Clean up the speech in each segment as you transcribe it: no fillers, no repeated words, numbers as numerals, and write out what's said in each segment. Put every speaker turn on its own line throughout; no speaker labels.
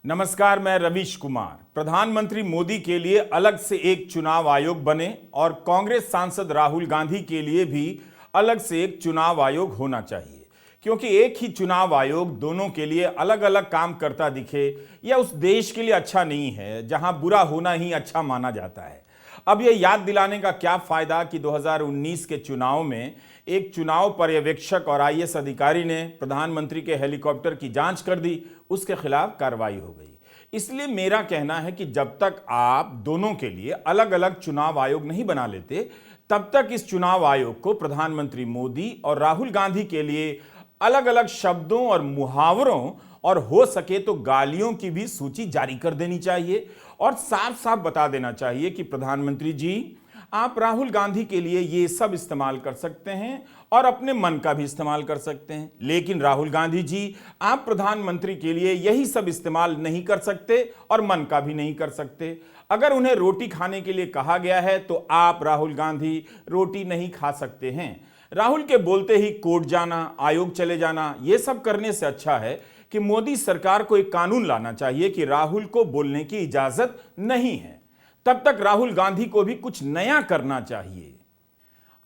नमस्कार, मैं रवीश कुमार। प्रधानमंत्री मोदी के लिए अलग से एक चुनाव आयोग बने और कांग्रेस सांसद राहुल गांधी के लिए भी अलग से एक चुनाव आयोग होना चाहिए, क्योंकि एक ही चुनाव आयोग दोनों के लिए अलग अलग काम करता दिखे यह उस देश के लिए अच्छा नहीं है जहां बुरा होना ही अच्छा माना जाता है। अब यह याद दिलाने का क्या फायदा कि 2019 के चुनाव में एक चुनाव पर्यवेक्षक और आईएएस अधिकारी ने प्रधानमंत्री के हेलीकॉप्टर की जांच कर दी, उसके खिलाफ कार्रवाई हो गई। इसलिए मेरा कहना है कि जब तक आप दोनों के लिए अलग अलग चुनाव आयोग नहीं बना लेते, तब तक इस चुनाव आयोग को प्रधानमंत्री मोदी और राहुल गांधी के लिए अलग अलग शब्दों और मुहावरों और हो सके तो गालियों की भी सूची जारी कर देनी चाहिए और साफ साफ बता देना चाहिए कि प्रधानमंत्री जी, आप राहुल गांधी के लिए ये सब इस्तेमाल कर सकते हैं और अपने मन का भी इस्तेमाल कर सकते हैं, लेकिन राहुल गांधी जी, आप प्रधानमंत्री के लिए यही सब इस्तेमाल नहीं कर सकते और मन का भी नहीं कर सकते। अगर उन्हें रोटी खाने के लिए कहा गया है तो आप राहुल गांधी रोटी नहीं खा सकते हैं। राहुल के बोलते ही कोर्ट जाना, आयोग चले जाना, यह सब करने से अच्छा है कि मोदी सरकार को एक कानून लाना चाहिए कि राहुल को बोलने की इजाजत नहीं है। तब तक राहुल गांधी को भी कुछ नया करना चाहिए।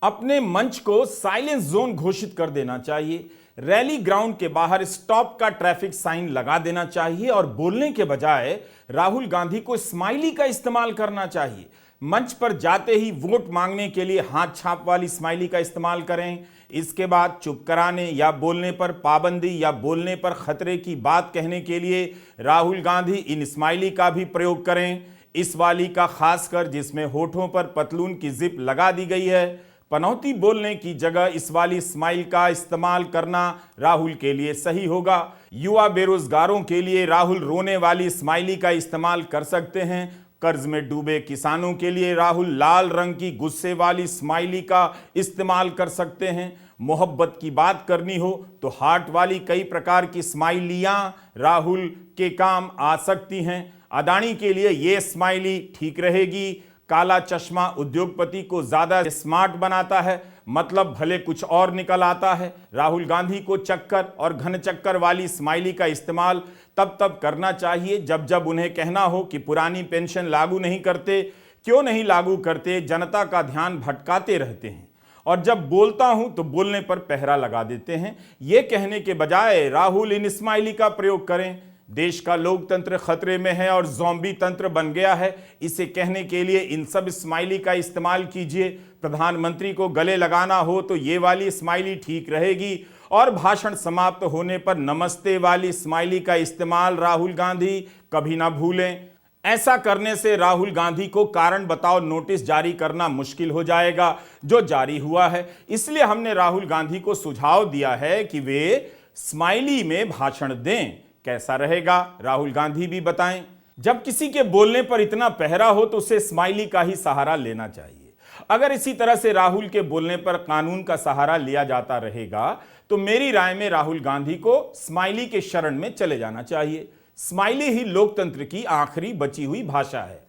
अपने मंच को साइलेंस जोन घोषित कर देना चाहिए। रैली ग्राउंड के बाहर स्टॉप का ट्रैफिक साइन लगा देना चाहिए और बोलने के बजाय राहुल गांधी को स्माइली का इस्तेमाल करना चाहिए। मंच पर जाते ही वोट मांगने के लिए हाथ छाप वाली स्माइली का इस्तेमाल करें। इसके बाद चुप कराने या बोलने पर पाबंदी या बोलने पर खतरे की बात कहने के लिए राहुल गांधी इन स्माइली का भी प्रयोग करें। इस वाली का खासकर जिसमें होठों पर पतलून की जिप लगा दी गई है। पनौती बोलने की जगह इस वाली स्माइल का इस्तेमाल करना राहुल के लिए सही होगा। युवा बेरोजगारों के लिए राहुल रोने वाली स्माइली का इस्तेमाल कर सकते हैं। कर्ज में डूबे किसानों के लिए राहुल लाल रंग की गुस्से वाली स्माइली का इस्तेमाल कर सकते हैं। मोहब्बत की बात करनी हो तो हार्ट वाली कई प्रकार की स्माइलियां राहुल के काम आ सकती हैं। अदानी के लिए ये स्माइली ठीक रहेगी। काला चश्मा उद्योगपति को ज्यादा स्मार्ट बनाता है, मतलब भले कुछ और निकल आता है। राहुल गांधी को चक्कर और घन चक्कर वाली स्माइली का इस्तेमाल तब करना चाहिए जब जब उन्हें कहना हो कि पुरानी पेंशन लागू नहीं करते, क्यों नहीं लागू करते, जनता का ध्यान भटकाते रहते हैं। और जब बोलता हूं तो बोलने पर पहरा लगा देते हैं। ये कहने के बजाय राहुल इन स्माइली का प्रयोग करें। देश का लोकतंत्र खतरे में है और ज़ॉम्बी तंत्र बन गया है, इसे कहने के लिए इन सब स्माइली का इस्तेमाल कीजिए। प्रधानमंत्री को गले लगाना हो तो ये वाली स्माइली ठीक रहेगी और भाषण समाप्त होने पर नमस्ते वाली स्माइली का इस्तेमाल राहुल गांधी कभी ना भूलें। ऐसा करने से राहुल गांधी को कारण बताओ नोटिस जारी करना मुश्किल हो जाएगा, जो जारी हुआ है। इसलिए हमने राहुल गांधी को सुझाव दिया है कि वे स्माइली में भाषण दें। कैसा रहेगा, राहुल गांधी भी बताएं। जब किसी के बोलने पर इतना पहरा हो तो उसे स्माइली का ही सहारा लेना चाहिए। अगर इसी तरह से राहुल के बोलने पर कानून का सहारा लिया जाता रहेगा तो मेरी राय में राहुल गांधी को स्माइली के शरण में चले जाना चाहिए। स्माइली ही लोकतंत्र की आखिरी बची हुई भाषा है।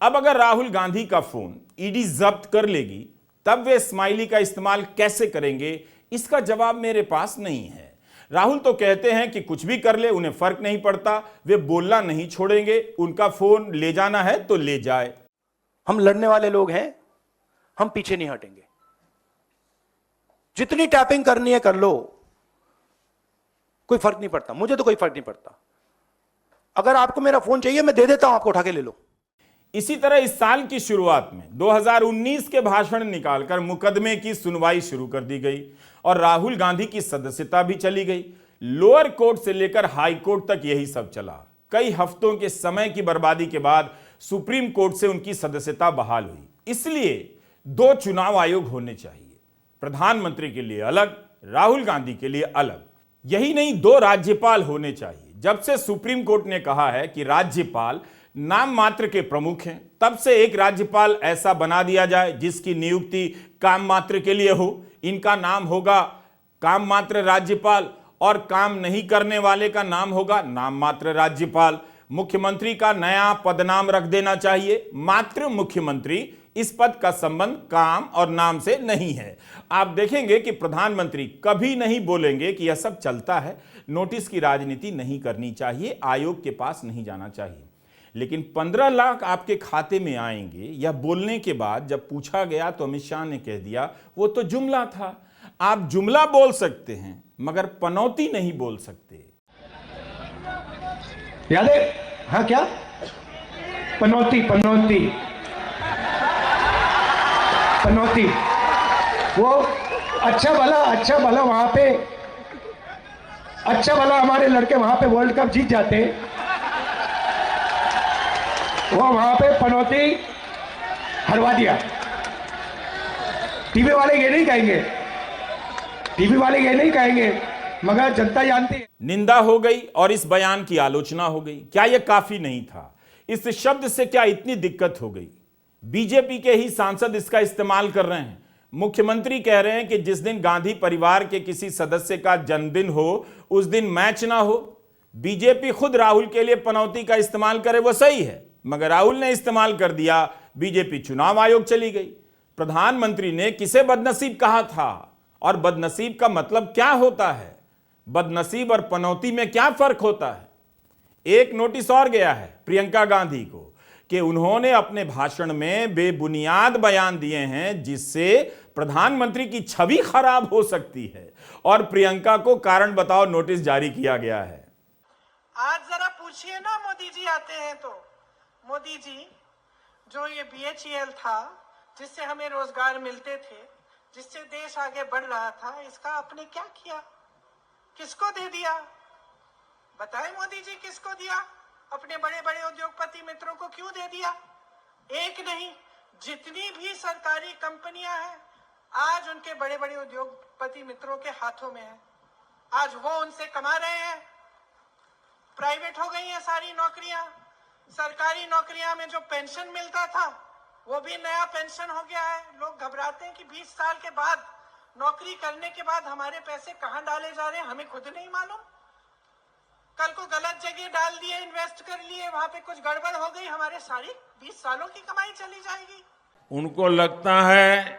अब अगर राहुल गांधी का फोन ईडी जब्त कर लेगी तब वे स्माइली का इस्तेमाल कैसे करेंगे, इसका जवाब मेरे पास नहीं है। राहुल तो कहते हैं कि कुछ भी कर ले उन्हें फर्क नहीं पड़ता, वे बोलना नहीं छोड़ेंगे, उनका फोन ले जाना है तो ले जाए।
हम लड़ने वाले लोग हैं, हम पीछे नहीं हटेंगे। जितनी टैपिंग करनी है कर लो, कोई फर्क नहीं पड़ता, मुझे तो कोई फर्क नहीं पड़ता। अगर आपको मेरा फोन चाहिए मैं दे देता हूं, आपको उठा के ले लो।
इसी तरह इस साल की शुरुआत में 2019 के भाषण निकालकर मुकदमे की सुनवाई शुरू कर दी गई और राहुल गांधी की सदस्यता भी चली गई। लोअर कोर्ट से लेकर हाई कोर्ट तक यही सब चला। कई हफ्तों के समय की बर्बादी के बाद सुप्रीम कोर्ट से उनकी सदस्यता बहाल हुई। इसलिए 2 चुनाव आयोग होने चाहिए, प्रधानमंत्री के लिए अलग, राहुल गांधी के लिए अलग। यही नहीं, 2 राज्यपाल होने चाहिए। जब से सुप्रीम कोर्ट ने कहा है कि राज्यपाल नाम मात्र के प्रमुख हैं, तब से एक राज्यपाल ऐसा बना दिया जाए जिसकी नियुक्ति काम मात्र के लिए हो। इनका नाम होगा काम मात्र राज्यपाल और काम नहीं करने वाले का नाम होगा नाम मात्र राज्यपाल। मुख्यमंत्री का नया पदनाम रख देना चाहिए, मात्र मुख्यमंत्री। इस पद का संबंध काम और नाम से नहीं है। आप देखेंगे कि प्रधानमंत्री कभी नहीं बोलेंगे कि यह सब चलता है, नोटिस की राजनीति नहीं करनी चाहिए, आयोग के पास नहीं जाना चाहिए। लेकिन 15 लाख आपके खाते में आएंगे, यह बोलने के बाद जब पूछा गया तो अमित शाह ने कह दिया वो तो जुमला था। आप जुमला बोल सकते हैं मगर पनौती नहीं बोल सकते।
याद है? हाँ, क्या पनौती? पनौती पनौती वो अच्छा भला वहां पे, अच्छा भला हमारे लड़के वहां पे वर्ल्ड कप जीत जाते, वो वहां पे पनौती हरवा दिया। टीवी वाले ये नहीं कहेंगे, टीवी वाले ये नहीं कहेंगे, मगर जनता जानती है।
निंदा हो गई और इस बयान की आलोचना हो गई। क्या यह काफी नहीं था? इस शब्द से क्या इतनी दिक्कत हो गई? बीजेपी के ही सांसद इसका इस्तेमाल कर रहे हैं। मुख्यमंत्री कह रहे हैं कि जिस दिन गांधी परिवार के किसी सदस्य का जन्मदिन हो उस दिन मैच ना हो। बीजेपी खुद राहुल के लिए पनौती का इस्तेमाल करे वो सही है, मगर राहुल ने इस्तेमाल कर दिया, बीजेपी चुनाव आयोग चली गई। प्रधानमंत्री ने किसे बदनसीब कहा था और बदनसीब का मतलब क्या होता है? बदनसीब और पनौती में क्या फर्क होता है? एक नोटिस और गया है प्रियंका गांधी को कि उन्होंने अपने भाषण में बेबुनियाद बयान दिए हैं जिससे प्रधानमंत्री की छवि खराब हो सकती है और प्रियंका को कारण बताओ नोटिस जारी किया गया है।
आज जरा पूछिए ना, मोदी जी आते हैं तो, मोदी जी जो ये BHEL था जिससे हमें रोजगार मिलते थे, जिससे देश आगे बढ़ रहा था, इसका आपने क्या किया? किसको दे दिया? बताएं मोदी जी, किसको दिया? अपने बड़े बड़े उद्योगपति मित्रों को क्यों दे दिया? एक नहीं, जितनी भी सरकारी कंपनियां हैं आज उनके बड़े बड़े उद्योगपति मित्रों के हाथों में है। आज वो उनसे कमा रहे हैं। प्राइवेट हो गई हैं सारी नौकरियां। सरकारी नौकरियां में जो पेंशन मिलता था वो भी नया पेंशन हो गया है। लोग घबराते हैं कि 20 साल के बाद नौकरी करने के बाद हमारे पैसे कहां डाले जा रहे हैं, हमें खुद नहीं मालूम। कल को गलत जगह डाल दिए, इन्वेस्ट कर लिए, वहां पे कुछ गड़बड़ हो गई, हमारे सारी 20 सालों की कमाई चली जाएगी।
उनको लगता है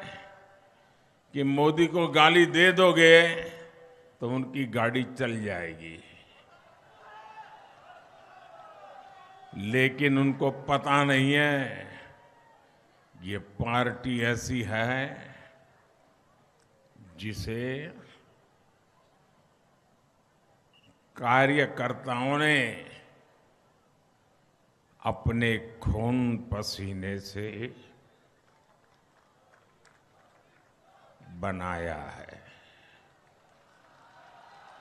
कि मोदी को गाली दे दोगे तो उनकी गाड़ी चल जाएगी, लेकिन उनको पता नहीं है ये पार्टी ऐसी है जिसे कार्यकर्ताओं ने अपने खून पसीने से बनाया है।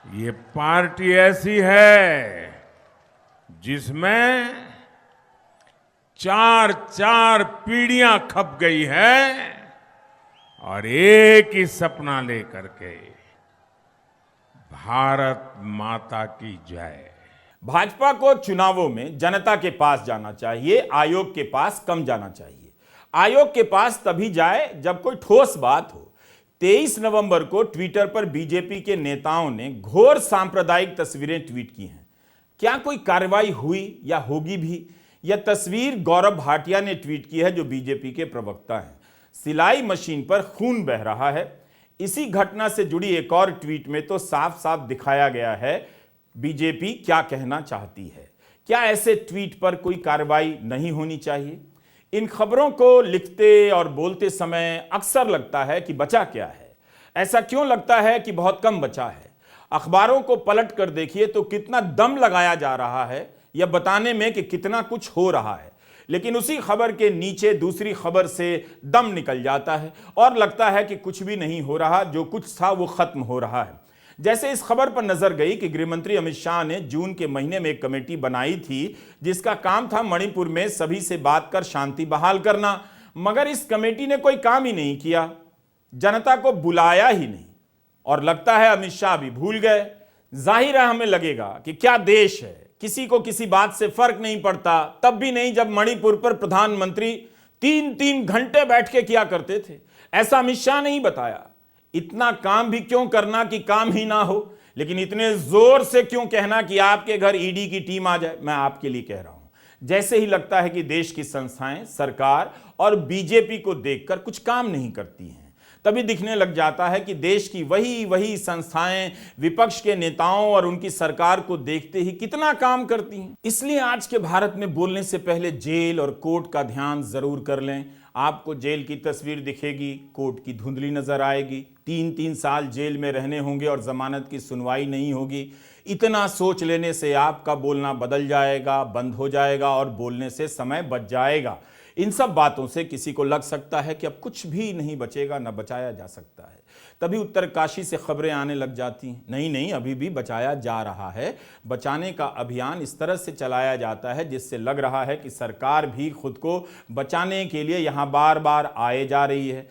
ये पार्टी ऐसी है जिसमें 4 पीढ़ियां खप गई है और एक ही सपना लेकर के, भारत माता की जय।
भाजपा को चुनावों में जनता के पास जाना चाहिए, आयोग के पास कम जाना चाहिए। आयोग के पास तभी जाए जब कोई ठोस बात हो। 23 नवंबर को ट्विटर पर बीजेपी के नेताओं ने घोर सांप्रदायिक तस्वीरें ट्वीट की हैं। क्या कोई कार्रवाई हुई या होगी भी? यह तस्वीर गौरव भाटिया ने ट्वीट की है, जो बीजेपी के प्रवक्ता हैं। सिलाई मशीन पर खून बह रहा है। इसी घटना से जुड़ी एक और ट्वीट में तो साफ साफ दिखाया गया है बीजेपी क्या कहना चाहती है। क्या ऐसे ट्वीट पर कोई कार्रवाई नहीं होनी चाहिए? इन खबरों को लिखते और बोलते समय अक्सर लगता है कि बचा क्या है। ऐसा क्यों लगता है कि बहुत कम बचा है? अखबारों को पलट कर देखिए तो कितना दम लगाया जा रहा है यह बताने में कि कितना कुछ हो रहा है, लेकिन उसी खबर के नीचे दूसरी खबर से दम निकल जाता है और लगता है कि कुछ भी नहीं हो रहा, जो कुछ था वो खत्म हो रहा है। जैसे इस खबर पर नजर गई कि गृहमंत्री अमित शाह ने जून के महीने में एक कमेटी बनाई थी जिसका काम था मणिपुर में सभी से बात कर शांति बहाल करना, मगर इस कमेटी ने कोई काम ही नहीं किया, जनता को बुलाया ही नहीं और लगता है अमित शाह भी भूल गए। जाहिर है हमें लगेगा कि क्या देश है, किसी को किसी बात से फर्क नहीं पड़ता, तब भी नहीं जब मणिपुर पर प्रधानमंत्री 3-3 घंटे बैठ के किया करते थे। ऐसा अमित शाह नहीं बताया। इतना काम भी क्यों करना कि काम ही ना हो, लेकिन इतने जोर से क्यों कहना कि आपके घर ईडी की टीम आ जाए? मैं आपके लिए कह रहा हूं। जैसे ही लगता है कि देश की संस्थाएं, सरकार और बीजेपी को देखकर कुछ काम नहीं करती हैं, तभी दिखने लग जाता है कि देश की वही संस्थाएं विपक्ष के नेताओं और उनकी सरकार को देखते ही कितना काम करती हैं। इसलिए आज के भारत में बोलने से पहले जेल और कोर्ट का ध्यान जरूर कर लें। आपको जेल की तस्वीर दिखेगी, कोर्ट की धुंधली नजर आएगी, 3-3 साल जेल में रहने होंगे और जमानत की सुनवाई नहीं होगी। इतना सोच लेने से आपका बोलना बदल जाएगा, बंद हो जाएगा और बोलने से समय बच जाएगा। इन सब बातों से किसी को लग सकता है कि अब कुछ भी नहीं बचेगा, न बचाया जा सकता है। तभी उत्तरकाशी से खबरें आने लग जाती हैं, नहीं, अभी भी बचाया जा रहा है। बचाने का अभियान इस तरह से चलाया जाता है जिससे लग रहा है कि सरकार भी खुद को बचाने के लिए यहां बार बार आए जा रही है।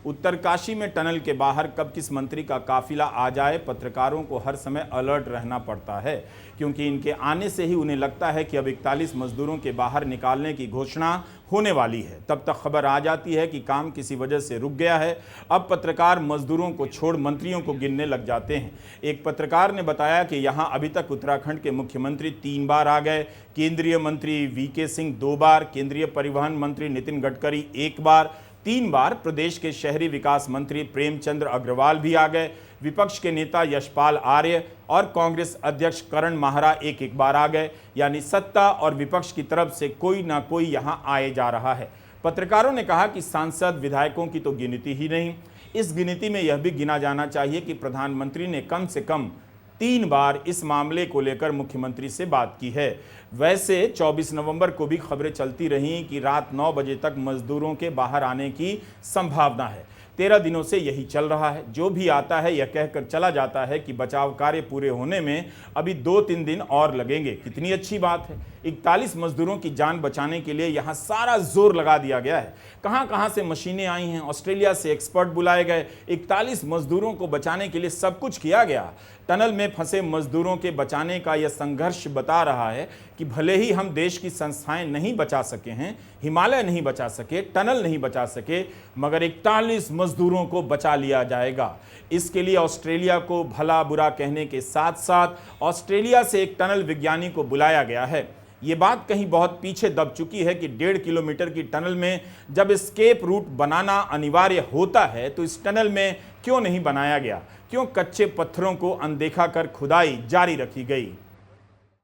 उत्तरकाशी में टनल के बाहर कब किस मंत्री का काफिला आ जाए, पत्रकारों को हर समय अलर्ट रहना पड़ता है, क्योंकि इनके आने से ही उन्हें लगता है कि अब 41 मजदूरों के बाहर निकालने की घोषणा होने वाली है। तब तक खबर आ जाती है कि काम किसी वजह से रुक गया है। अब पत्रकार मजदूरों को छोड़ मंत्रियों को गिनने लग जाते हैं। एक पत्रकार ने बताया कि यहां अभी तक उत्तराखंड के मुख्यमंत्री 3 बार आ गए, केंद्रीय मंत्री वीके सिंह 2 बार, केंद्रीय परिवहन मंत्री नितिन गडकरी 1 बार, 3 बार प्रदेश के शहरी विकास मंत्री प्रेमचंद्र अग्रवाल भी आ गए, विपक्ष के नेता यशपाल आर्य और कांग्रेस अध्यक्ष करण माहरा एक बार आ गए। यानी सत्ता और विपक्ष की तरफ से कोई ना कोई यहां आए जा रहा है। पत्रकारों ने कहा कि सांसद विधायकों की तो गिनती ही नहीं, इस गिनती में यह भी गिना जाना चाहिए कि प्रधानमंत्री ने कम से कम 3 बार इस मामले को लेकर मुख्यमंत्री से बात की है। वैसे 24 नवंबर को भी खबरें चलती रहीं कि रात 9 बजे तक मजदूरों के बाहर आने की संभावना है। 13 दिनों से यही चल रहा है। जो भी आता है यह कहकर चला जाता है कि बचाव कार्य पूरे होने में अभी 2-3 दिन और लगेंगे। कितनी अच्छी बात है। 41 मजदूरों की जान बचाने के लिए यहां सारा जोर लगा दिया गया है। कहां से मशीनें आई हैं, ऑस्ट्रेलिया से एक्सपर्ट बुलाए गए, 41 मजदूरों को बचाने के लिए सब कुछ किया गया। टनल में फंसे मजदूरों के बचाने का यह संघर्ष बता रहा है कि भले ही हम देश की संस्थाएं नहीं बचा सके हैं, हिमालय नहीं बचा सके, टनल नहीं बचा सके, मगर 41 मजदूरों को बचा लिया जाएगा। इसके लिए ऑस्ट्रेलिया को भला बुरा कहने के साथ साथ ऑस्ट्रेलिया से एक टनल विज्ञानी को बुलाया गया है। ये बात कहीं बहुत पीछे दब चुकी है कि 1.5 किलोमीटर की टनल में जब एस्केप रूट बनाना अनिवार्य होता है तो इस टनल में क्यों नहीं बनाया गया? क्यों कच्चे पत्थरों को अनदेखा कर खुदाई जारी रखी गई?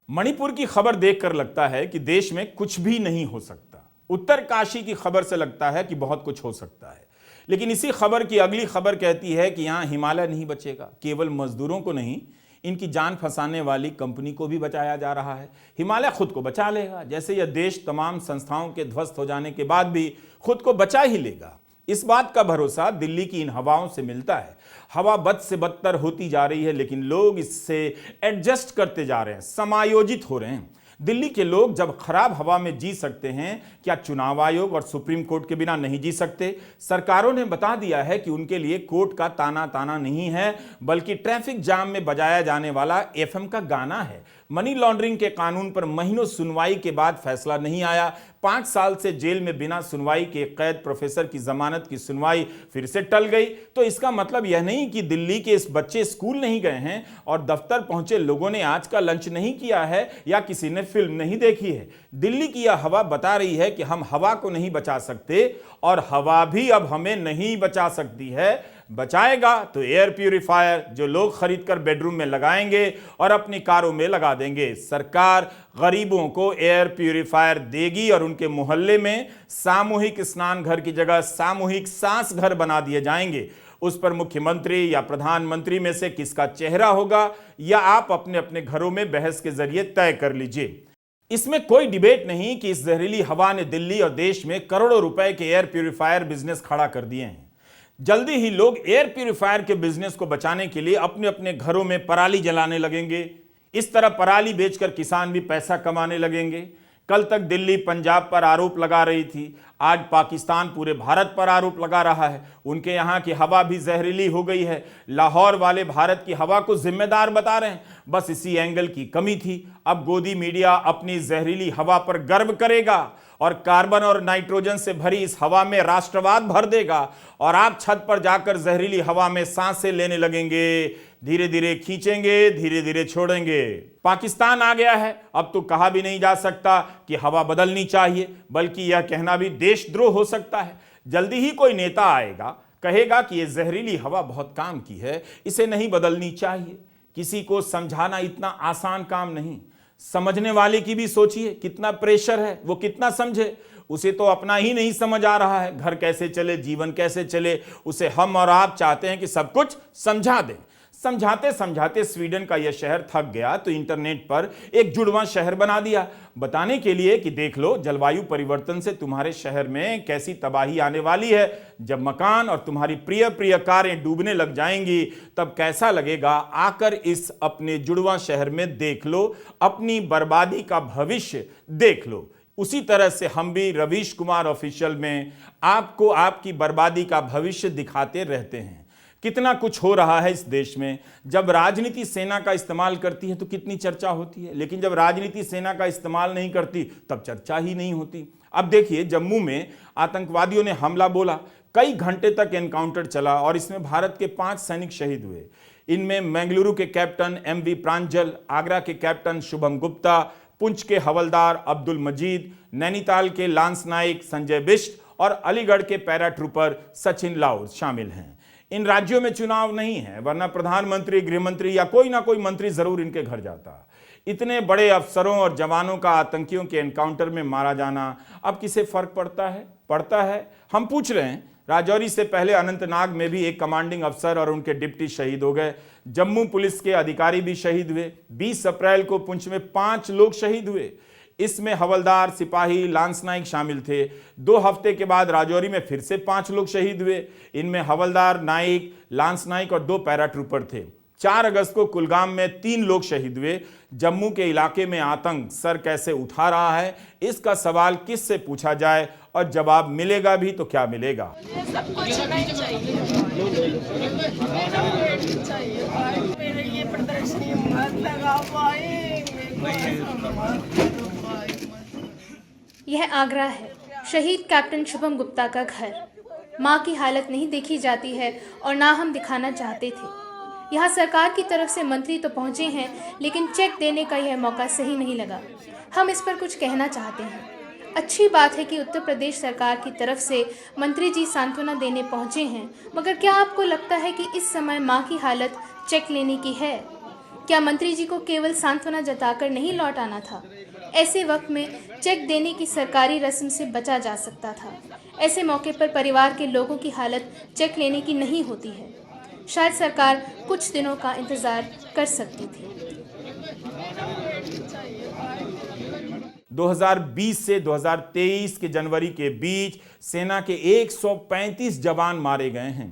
मणिपुर की खबर देखकर लगता है कि देश में कुछ भी नहीं हो सकता। उत्तरकाशी की खबर से लगता है कि बहुत कुछ हो सकता है। लेकिन इसी खबर की अगली खबर कहती है कि यहां हिमालय नहीं बचेगा। केवल मजदूरों को नहीं, इनकी जान फंसाने वाली कंपनी को भी बचाया जा रहा है। हिमालय खुद को बचा लेगा, जैसे यह देश तमाम संस्थाओं के ध्वस्त हो जाने के बाद भी खुद को बचा ही लेगा। इस बात का भरोसा दिल्ली की इन हवाओं से मिलता है। हवा बद से बदतर होती जा रही है, लेकिन लोग इससे एडजस्ट करते जा रहे हैं, समायोजित हो रहे हैं। दिल्ली के लोग जब खराब हवा में जी सकते हैं, क्या चुनाव आयोग और सुप्रीम कोर्ट के बिना नहीं जी सकते? सरकारों ने बता दिया है कि उनके लिए कोर्ट का ताना नहीं है, बल्कि ट्रैफिक जाम में बजाया जाने वाला एफएम का गाना है। मनी लॉन्ड्रिंग के कानून पर महीनों सुनवाई के बाद फैसला नहीं आया। 5 साल से जेल में बिना सुनवाई के कैद प्रोफेसर की जमानत की सुनवाई फिर से टल गई। तो इसका मतलब यह नहीं कि दिल्ली के इस बच्चे स्कूल नहीं गए हैं और दफ्तर पहुंचे लोगों ने आज का लंच नहीं किया है या किसी ने फिल्म नहीं देखी है। दिल्ली की यह हवा बता रही है कि हम हवा को नहीं बचा सकते और हवा भी अब हमें नहीं बचा सकती है। बचाएगा तो एयर प्यूरिफायर, जो लोग खरीद कर बेडरूम में लगाएंगे और अपनी कारों में लगा देंगे। सरकार गरीबों को एयर प्यूरिफायर देगी और उनके मोहल्ले में सामूहिक स्नान घर की जगह सामूहिक सांस घर बना दिए जाएंगे। उस पर मुख्यमंत्री या प्रधानमंत्री में से किसका चेहरा होगा, या आप अपने अपने घरों में बहस के जरिए तय कर लीजिए। इसमें कोई डिबेट नहीं कि इस जहरीली हवा ने दिल्ली और देश में करोड़ों रुपए के एयर प्यूरिफायर बिजनेस खड़ा कर दिए हैं। जल्दी ही लोग एयर प्यूरिफायर के बिजनेस को बचाने के लिए अपने अपने घरों में पराली जलाने लगेंगे। इस तरह पराली बेचकर किसान भी पैसा कमाने लगेंगे। कल तक दिल्ली पंजाब पर आरोप लगा रही थी, आज पाकिस्तान पूरे भारत पर आरोप लगा रहा है। उनके यहाँ की हवा भी जहरीली हो गई है। लाहौर वाले भारत की हवा को जिम्मेदार बता रहे हैं। बस इसी एंगल की कमी थी। अब गोदी मीडिया अपनी जहरीली हवा पर गर्व करेगा और कार्बन और नाइट्रोजन से भरी इस हवा में राष्ट्रवाद भर देगा और आप छत पर जाकर जहरीली हवा में सांसें लेने लगेंगे। धीरे धीरे खींचेंगे, धीरे धीरे छोड़ेंगे। पाकिस्तान आ गया है, अब तो कहा भी नहीं जा सकता कि हवा बदलनी चाहिए, बल्कि यह कहना भी देशद्रोह हो सकता है। जल्दी ही कोई नेता आएगा, कहेगा कि यह जहरीली हवा बहुत काम की है, इसे नहीं बदलनी चाहिए। किसी को समझाना इतना आसान काम नहीं। समझने वाले की भी सोचिए, कितना प्रेशर है, वो कितना समझे। उसे तो अपना ही नहीं समझ आ रहा है, घर कैसे चले, जीवन कैसे चले। उसे हम और आप चाहते हैं कि सब कुछ समझा दें। समझाते समझाते स्वीडन का यह शहर थक गया तो इंटरनेट पर एक जुड़वां शहर बना दिया, बताने के लिए कि देख लो जलवायु परिवर्तन से तुम्हारे शहर में कैसी तबाही आने वाली है। जब मकान और तुम्हारी प्रिय प्रिय कारें डूबने लग जाएंगी तब कैसा लगेगा। आकर इस अपने जुड़वां शहर में देख लो, अपनी बर्बादी का भविष्य देख लो। उसी तरह से हम भी रवीश कुमार ऑफिशियल में आपको आपकी बर्बादी का भविष्य दिखाते रहते हैं। कितना कुछ हो रहा है इस देश में। जब राजनीति सेना का इस्तेमाल करती है तो कितनी चर्चा होती है, लेकिन जब राजनीति सेना का इस्तेमाल नहीं करती तब चर्चा ही नहीं होती। अब देखिए, जम्मू में आतंकवादियों ने हमला बोला, कई घंटे तक एनकाउंटर चला और इसमें भारत के 5 सैनिक शहीद हुए। इनमें बेंगलुरु के कैप्टन MV प्रांजल, आगरा के कैप्टन शुभम गुप्ता, पुंछ के हवलदार अब्दुल मजीद, नैनीताल के लांस नाइक संजय बिष्ट और अलीगढ़ के पैराट्रूपर सचिन लाउर शामिल हैं। इन राज्यों में चुनाव नहीं है, वरना प्रधानमंत्री, गृहमंत्री या कोई ना कोई मंत्री जरूर इनके घर जाता। इतने बड़े अफसरों और जवानों का आतंकियों के एनकाउंटर में मारा जाना अब किसे फर्क पड़ता है? पड़ता है। हम पूछ रहे हैं। राजौरी से पहले अनंतनाग में भी एक कमांडिंग अफसर और उनके डिप्टी शहीद हो गए। जम्मू पुलिस के अधिकारी भी शहीद हुए। 20 अप्रैल को पुंछ में 5 लोग शहीद हुए। इसमें हवलदार, सिपाही, लांस नाइक शामिल थे। 2 हफ्ते के बाद राजौरी में फिर से 5 लोग शहीद हुए। इनमें हवलदार, नाइक, लांस नाइक और 2 पैराट्रूपर थे। 4 अगस्त को कुलगाम में 3 लोग शहीद हुए। जम्मू के इलाके में आतंक सर कैसे उठा रहा है, इसका सवाल किससे पूछा जाए और जवाब मिलेगा भी तो क्या मिलेगा।
सब कुछ नहीं चाहिए, मेरे ये प्रदर्शनी मत लगा पाए।
यह आगरा है, शहीद कैप्टन शुभम गुप्ता का घर। मां की हालत नहीं देखी जाती है और ना हम दिखाना चाहते थे। यहाँ सरकार की तरफ से मंत्री तो पहुँचे हैं, लेकिन चेक देने का यह मौका सही नहीं लगा। हम इस पर कुछ कहना चाहते हैं। अच्छी बात है कि उत्तर प्रदेश सरकार की तरफ से मंत्री जी सांत्वना देने पहुँचे हैं, मगर क्या आपको लगता है कि इस समय माँ की हालत चेक लेने की है? क्या मंत्री जी को केवल सांत्वना जताकर नहीं लौट आना था? ऐसे वक्त में चेक देने की सरकारी रस्म से बचा जा सकता था। ऐसे मौके पर परिवार के लोगों की हालत चेक लेने की नहीं होती है। शायद सरकार कुछ दिनों का इंतजार कर सकती थी।
2020 से 2023 के जनवरी के बीच सेना के 135 जवान मारे गए हैं।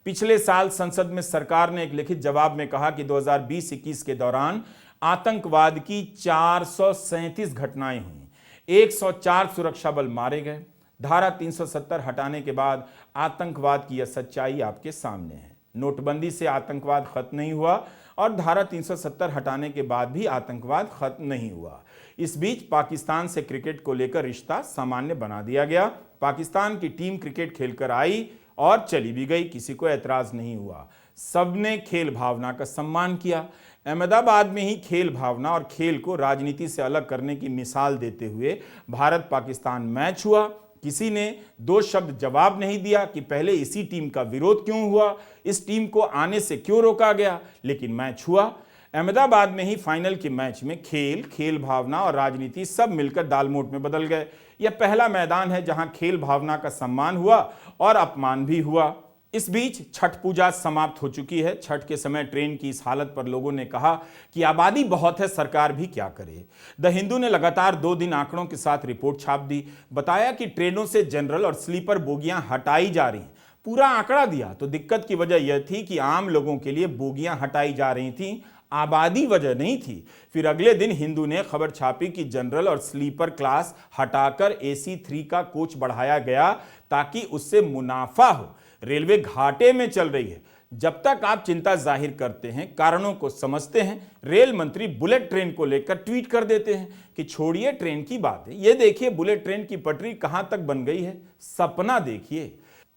पिछले साल संसद में सरकार ने एक लिखित जवाब में कहा कि 2020-21 के दौरान आतंकवाद की 437 घटनाएं हुई, 104 सुरक्षा बल मारे गए। धारा 370 हटाने के बाद आतंकवाद की यह सच्चाई आपके सामने है। नोटबंदी से आतंकवाद खत्म नहीं हुआ और धारा 370 हटाने के बाद भी आतंकवाद खत्म नहीं हुआ। इस बीच पाकिस्तान से क्रिकेट को लेकर रिश्ता सामान्य बना दिया गया। पाकिस्तान की टीम क्रिकेट खेलकर आई और चली भी गई, किसी को ऐतराज नहीं हुआ। सबने खेल भावना का सम्मान किया। अहमदाबाद में ही खेल भावना और खेल को राजनीति से अलग करने की मिसाल देते हुए भारत पाकिस्तान मैच हुआ। किसी ने 2 शब्द जवाब नहीं दिया कि पहले इसी टीम का विरोध क्यों हुआ, इस टीम को आने से क्यों रोका गया, लेकिन मैच हुआ। अहमदाबाद में ही फाइनल के मैच में खेल भावना और राजनीति सब मिलकर दालमोट में बदल गए। यह पहला मैदान है जहां खेल भावना का सम्मान हुआ और अपमान भी हुआ। इस बीच छठ पूजा समाप्त हो चुकी है। छठ के समय ट्रेन की इस हालत पर लोगों ने कहा कि आबादी बहुत है, सरकार भी क्या करे। द हिंदू ने लगातार 2 दिन आंकड़ों के साथ रिपोर्ट छाप दी। बताया कि ट्रेनों से जनरल और स्लीपर बोगियां हटाई जा रही। पूरा आंकड़ा दिया तो दिक्कत की वजह यह थी कि आम लोगों के लिए बोगियां हटाई जा रही थी, आबादी वजह नहीं थी। फिर अगले दिन हिंदू ने खबर छापी कि जनरल और स्लीपर क्लास हटाकर AC 3 का कोच बढ़ाया गया ताकि उससे मुनाफा हो। रेलवे घाटे में चल रही है। जब तक आप चिंता जाहिर करते हैं, कारणों को समझते हैं, रेल मंत्री बुलेट ट्रेन को लेकर ट्वीट कर देते हैं कि छोड़िए ट्रेन की बात है, ये देखिए बुलेट ट्रेन की पटरी कहां तक बन गई है, सपना देखिए।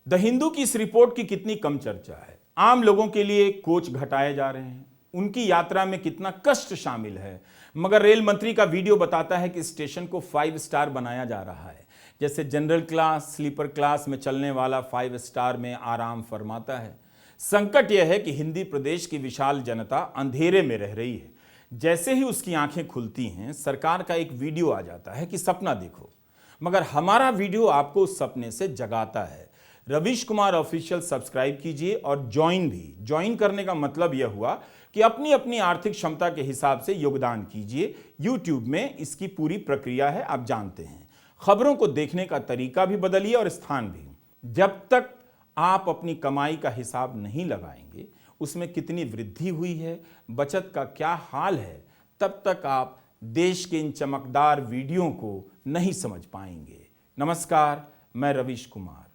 द हिंदू की इस रिपोर्ट की कितनी कम चर्चा है। आम लोगों के लिए कोच घटाए जा रहे हैं, उनकी यात्रा में कितना कष्ट शामिल है, मगर रेल मंत्री का वीडियो बताता है कि स्टेशन को 5 स्टार बनाया जा रहा है, जैसे जनरल क्लास, स्लीपर क्लास में चलने वाला 5 स्टार में आराम फरमाता है। संकट यह है कि हिंदी प्रदेश की विशाल जनता अंधेरे में रह रही है। जैसे ही उसकी आंखें खुलती हैं, सरकार का एक वीडियो आ जाता है कि सपना देखो, मगर हमारा वीडियो आपको उस सपने से जगाता है। रवीश कुमार ऑफिशियल सब्सक्राइब कीजिए और ज्वाइन करने का मतलब यह हुआ कि अपनी अपनी आर्थिक क्षमता के हिसाब से योगदान कीजिए। यूट्यूब में इसकी पूरी प्रक्रिया है, आप जानते हैं। खबरों को देखने का तरीका भी बदलिए और स्थान भी। जब तक आप अपनी कमाई का हिसाब नहीं लगाएंगे, उसमें कितनी वृद्धि हुई है, बचत का क्या हाल है, तब तक आप देश के इन चमकदार वीडियो को नहीं समझ पाएंगे। नमस्कार, मैं रवीश कुमार।